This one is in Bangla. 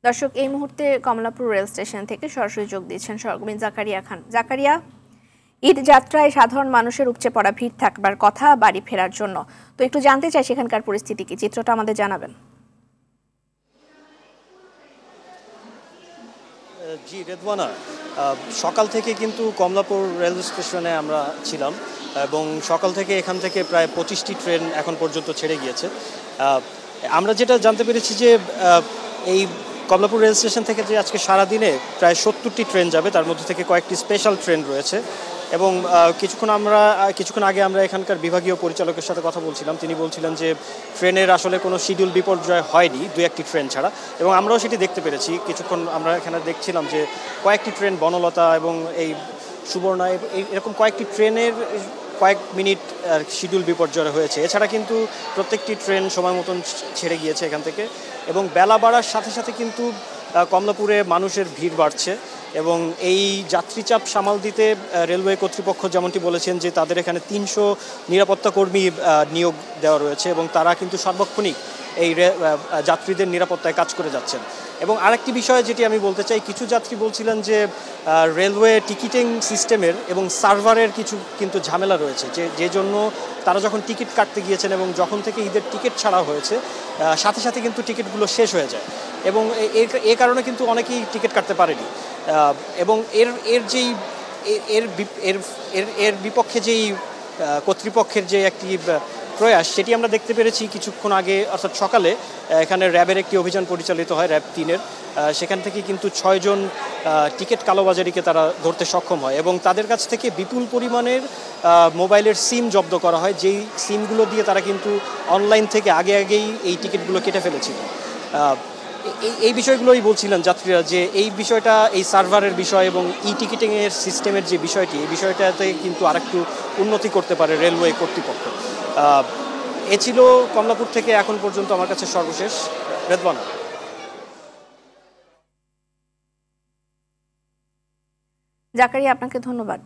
দর্শক, এই মুহূর্তে কমলাপুর রেল স্টেশন থেকে সরাসরি যোগ দিচ্ছেন সহকর্মী জাকারিয়া খান। জাকারিয়া, ঈদ যাত্রায় সাধারণ মানুষের উপচে পড়া ভিড় থাকবার কথা বাড়ি ফেরার জন্য, তো একটু জানতে চাই সেখানকার পরিস্থিতি কি, চিত্রটা আমাদের জানাবেন। জি রেদওয়ানা, সকাল থেকে কিন্তু কমলাপুর রেল স্টেশনে আমরা ছিলাম এবং সকাল থেকে এখান থেকে প্রায় 25টি ট্রেন এখন পর্যন্ত ছেড়ে গিয়েছে। আমরা যেটা জানতে পেরেছি যে এই কমলাপুর রেল স্টেশন থেকে যে আজকে সারাদিনে প্রায় 70টি ট্রেন যাবে, তার মধ্যে থেকে কয়েকটি স্পেশাল ট্রেন রয়েছে। এবং কিছুক্ষণ আগে আমরা এখানকার বিভাগীয় পরিচালকের সাথে কথা বলছিলাম, তিনি বলছিলেন যে ট্রেনের আসলে কোনো শিডিউল বিপর্যয় হয়নি, দু একটি ট্রেন ছাড়া। এবং আমরাও সেটি দেখতে পেরেছি। কিছুক্ষণ আমরা এখানে দেখছিলাম যে কয়েকটি ট্রেন বনলতা এবং এই সুবর্ণা এরকম কয়েকটি ট্রেনের কয়েক মিনিট শিডিউল বিপর্যয় হয়েছে। এছাড়া কিন্তু প্রত্যেকটি ট্রেন সময় মতন ছেড়ে গিয়েছে এখান থেকে। এবং বেলা বাড়ার সাথে সাথে কিন্তু কমলাপুরে মানুষের ভিড় বাড়ছে এবং এই যাত্রীচাপ সামাল দিতে রেলওয়ে কর্তৃপক্ষ যেমনটি বলেছেন যে তাদের এখানে 300 নিরাপত্তা কর্মী নিয়োগ দেওয়া রয়েছে এবং তারা কিন্তু সার্বক্ষণিক এই যাত্রীদের নিরাপত্তায় কাজ করে যাচ্ছেন। এবং আরেকটি বিষয় যেটি আমি বলতে চাই, কিছু যাত্রী বলছিলেন যে রেলওয়ে টিকিটিং সিস্টেমের এবং সার্ভারের কিছু কিন্তু ঝামেলা রয়েছে, যে জন্য তারা যখন টিকিট কাটতে গিয়েছেন এবং যখন থেকে ঈদের টিকিট ছাড়া হয়েছে সাথে সাথে কিন্তু টিকিটগুলো শেষ হয়ে যায় এবং এর কারণে কিন্তু অনেকেই টিকিট কাটতে পারেনি। এবং এর বিপক্ষে যেই কর্তৃপক্ষের যে একটি প্রয়াস, সেটি আমরা দেখতে পেরেছি কিছুক্ষণ আগে, অর্থাৎ সকালে এখানে র্যাবের একটি অভিযান পরিচালিত হয়, র্যাব 3-এর। সেখান থেকে কিন্তু 6 জন টিকিট কালোবাজারিকে তারা ধরতে সক্ষম হয় এবং তাদের কাছ থেকে বিপুল পরিমাণের মোবাইলের সিম জব্দ করা হয়, যেই সিমগুলো দিয়ে তারা কিন্তু অনলাইন থেকে আগেই এই টিকিটগুলো কেটে ফেলেছিল। এই বিষয়গুলোই বলছিলেন যাত্রীরা, যে এই বিষয়টা, এই সার্ভারের বিষয় এবং টিকিটিংয়ের সিস্টেমের যে বিষয়টি, এই বিষয়টাতে কিন্তু আরেকটু উন্নতি করতে পারে রেলওয়ে কর্তৃপক্ষ। এ ছিল কমলাপুর থেকে এখন পর্যন্ত আমার কাছে সর্বশেষ। রেদওয়ানা। জাকারিয়া, আপনাকে ধন্যবাদ।